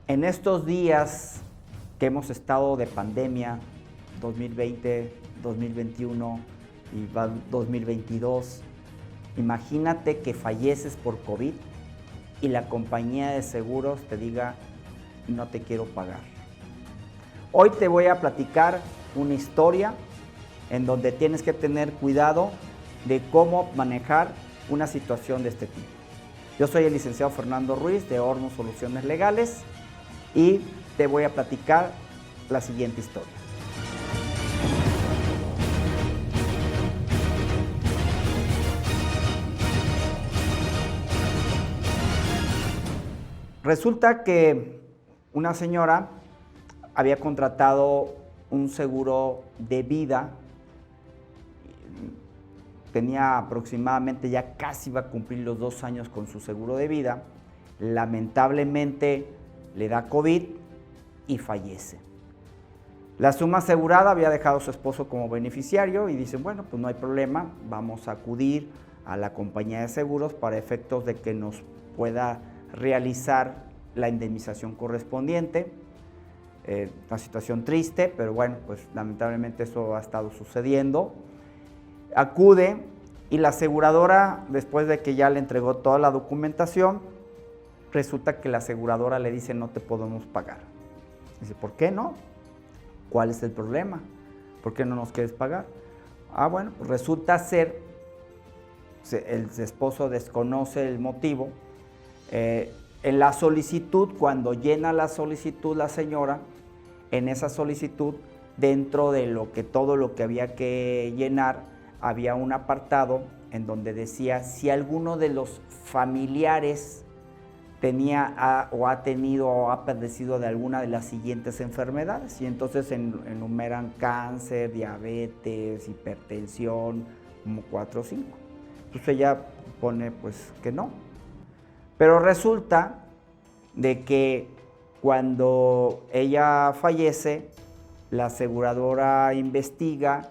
En estos días que hemos estado de pandemia, 2020, 2021 y 2022, imagínate que falleces por COVID y la compañía de seguros te diga, no te quiero pagar. Hoy te voy a platicar una historia en donde tienes que tener cuidado de cómo manejar una situación de este tipo. Yo soy el licenciado Fernando Ruiz de Hornos Soluciones Legales y te voy a platicar la siguiente historia. Resulta que una señora había contratado un seguro de vida, tenía aproximadamente, ya casi iba a cumplir los 2 años con su seguro de vida, lamentablemente le da COVID y fallece. La suma asegurada había dejado a su esposo como beneficiario y dicen, bueno, pues no hay problema, vamos a acudir a la compañía de seguros para efectos de que nos pueda realizar la indemnización correspondiente. Una situación triste, pero bueno, pues lamentablemente eso ha estado sucediendo. Acude y la aseguradora, después de que ya le entregó toda la documentación, resulta que la aseguradora le dice, no te podemos pagar. Dice, ¿por qué no? ¿Cuál es el problema? ¿Por qué no nos quieres pagar? Bueno, pues resulta ser, el esposo desconoce el motivo. En la solicitud, cuando llena la solicitud la señora, en esa solicitud, dentro de todo lo que había que llenar, había un apartado en donde decía si alguno de los familiares tenía o ha tenido o ha padecido de alguna de las siguientes enfermedades. Y entonces enumeran cáncer, diabetes, hipertensión, como 4 o 5. Entonces ella pone pues que no. Pero resulta de que cuando ella fallece, la aseguradora investiga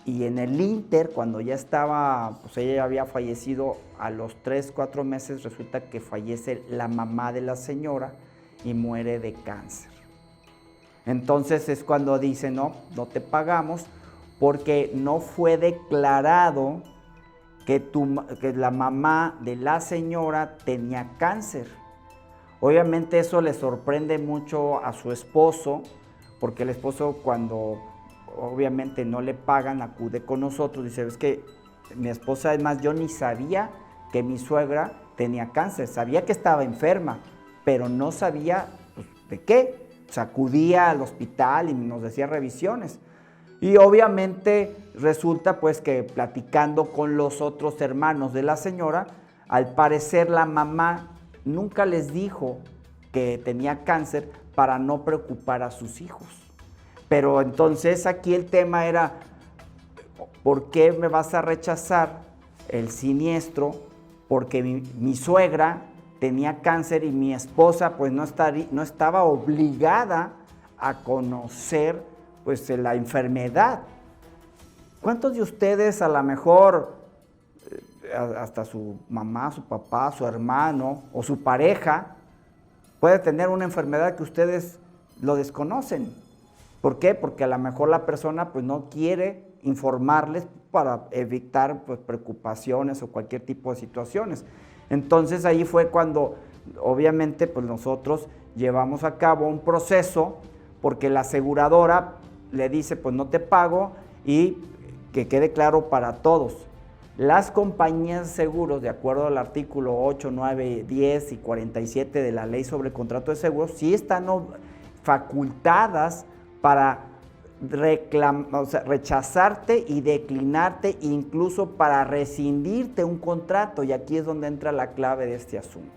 y en el ínter, cuando ya estaba, pues ella había fallecido, a los 3, 4 meses resulta que fallece la mamá de la señora y muere de cáncer. Entonces es cuando dicen, no te pagamos porque no fue declarado que la mamá de la señora tenía cáncer. Obviamente eso le sorprende mucho a su esposo, porque el esposo cuando obviamente no le pagan, acude con nosotros, dice, es que mi esposa, además yo ni sabía que mi suegra tenía cáncer, sabía que estaba enferma, pero no sabía pues, de qué. O sea, acudía al hospital y nos decía revisiones. Y obviamente resulta pues que platicando con los otros hermanos de la señora, al parecer la mamá nunca les dijo que tenía cáncer para no preocupar a sus hijos. Pero entonces aquí el tema era, ¿por qué me vas a rechazar el siniestro? Porque mi suegra tenía cáncer y mi esposa pues no estaba obligada a conocer pues la enfermedad. ¿Cuántos de ustedes a lo mejor, hasta su mamá, su papá, su hermano o su pareja, puede tener una enfermedad que ustedes lo desconocen? ¿Por qué? Porque a lo mejor la persona pues no quiere informarles para evitar pues preocupaciones o cualquier tipo de situaciones. Entonces ahí fue cuando obviamente pues nosotros llevamos a cabo un proceso porque la aseguradora le dice pues no te pago y que quede claro para todos. Las compañías de seguros, de acuerdo al artículo 8, 9, 10 y 47 de la Ley sobre Contrato de Seguros, sí están facultadas para rechazarte y declinarte, incluso para rescindirte un contrato. Y aquí es donde entra la clave de este asunto.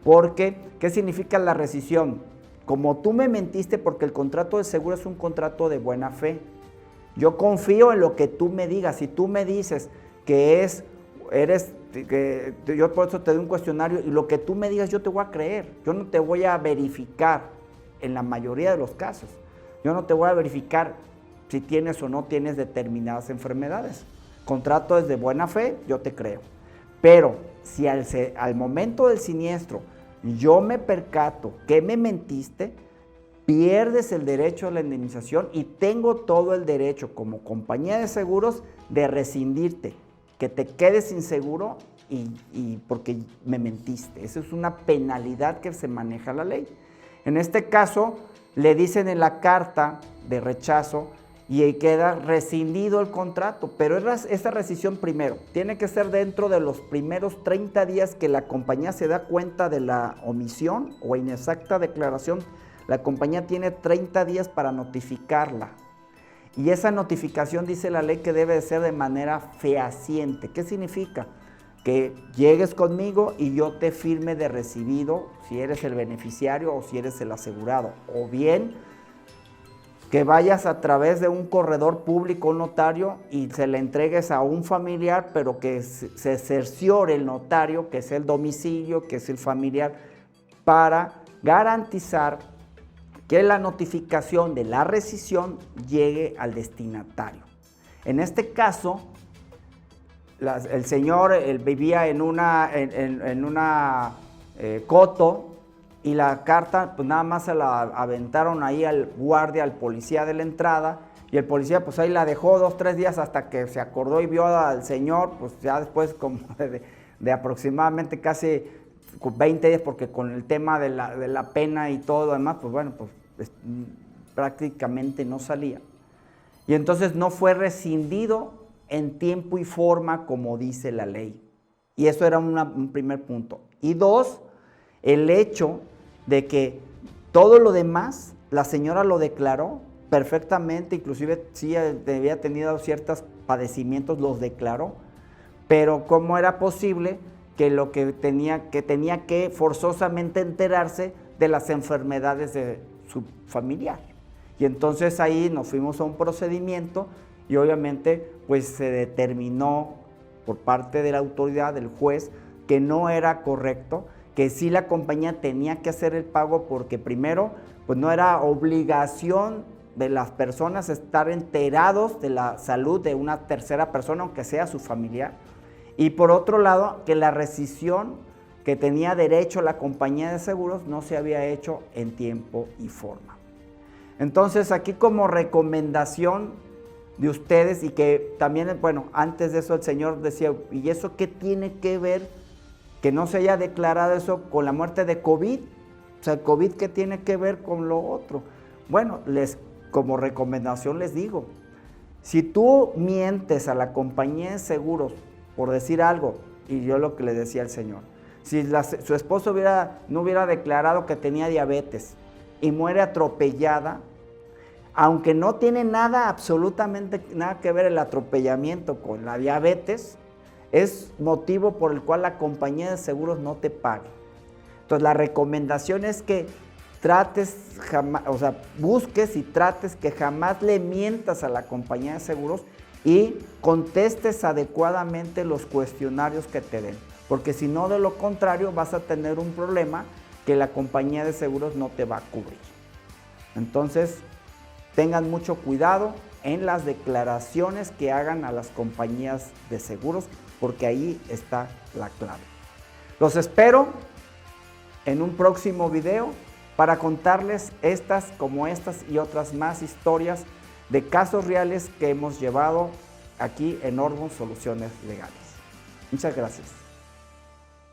Porque, ¿qué significa la rescisión? Como tú me mentiste, porque el contrato de seguro es un contrato de buena fe. Yo confío en lo que tú me digas. Si tú me dices que yo por eso te doy un cuestionario y lo que tú me digas yo te voy a creer. Yo no te voy a verificar en la mayoría de los casos. Yo no te voy a verificar si tienes o no tienes determinadas enfermedades. Contrato es de buena fe, yo te creo. Pero si al momento del siniestro yo me percato que me mentiste, pierdes el derecho a la indemnización y tengo todo el derecho como compañía de seguros de rescindirte, que te quedes sin seguro y porque me mentiste. Esa es una penalidad que se maneja la ley. En este caso, le dicen en la carta de rechazo y ahí queda rescindido el contrato, pero esa rescisión primero tiene que ser dentro de los primeros 30 días que la compañía se da cuenta de la omisión o inexacta declaración. La compañía tiene 30 días para notificarla. Y esa notificación dice la ley que debe de ser de manera fehaciente. ¿Qué significa? Que llegues conmigo y yo te firme de recibido si eres el beneficiario o si eres el asegurado. O bien que vayas a través de un corredor público, un notario, y se le entregues a un familiar, pero que se cerciore el notario, que es el domicilio, que es el familiar, para garantizar que la notificación de la rescisión llegue al destinatario. En este caso, el señor vivía en una coto y la carta pues nada más se la aventaron ahí al guardia, al policía de la entrada, y el policía pues ahí la dejó 2 o 3 días hasta que se acordó y vio al señor, pues ya después como de aproximadamente casi 20 días, porque con el tema de la pena y todo lo demás, pues bueno, pues prácticamente no salía. Y entonces no fue rescindido en tiempo y forma como dice la ley. Y eso era un primer punto. Y 2, el hecho de que todo lo demás, la señora lo declaró perfectamente, inclusive sí había tenido ciertos padecimientos, los declaró, pero ¿cómo era posible que lo que tenía que forzosamente enterarse de las enfermedades de su familiar? Y entonces ahí nos fuimos a un procedimiento y obviamente pues se determinó por parte de la autoridad, del juez, que no era correcto, que sí la compañía tenía que hacer el pago porque primero pues no era obligación de las personas estar enterados de la salud de una tercera persona, aunque sea su familiar. Y por otro lado, que la rescisión que tenía derecho la compañía de seguros no se había hecho en tiempo y forma. Entonces, aquí como recomendación de ustedes, y que también, bueno, antes de eso el señor decía, ¿y eso qué tiene que ver que no se haya declarado eso con la muerte de COVID? O sea, ¿COVID qué tiene que ver con lo otro? Bueno, como recomendación les digo, si tú mientes a la compañía de seguros por decir algo, y yo lo que le decía al señor, si su esposo no hubiera declarado que tenía diabetes y muere atropellada, aunque no tiene absolutamente nada que ver el atropellamiento con la diabetes, es motivo por el cual la compañía de seguros no te pague. Entonces la recomendación es que busques y trates que jamás le mientas a la compañía de seguros y contestes adecuadamente los cuestionarios que te den, porque si no, de lo contrario vas a tener un problema que la compañía de seguros no te va a cubrir. Entonces, tengan mucho cuidado en las declaraciones que hagan a las compañías de seguros, porque ahí está la clave. Los espero en un próximo video para contarles estas y otras más historias de casos reales que hemos llevado aquí en Orbon Soluciones Legales. Muchas gracias.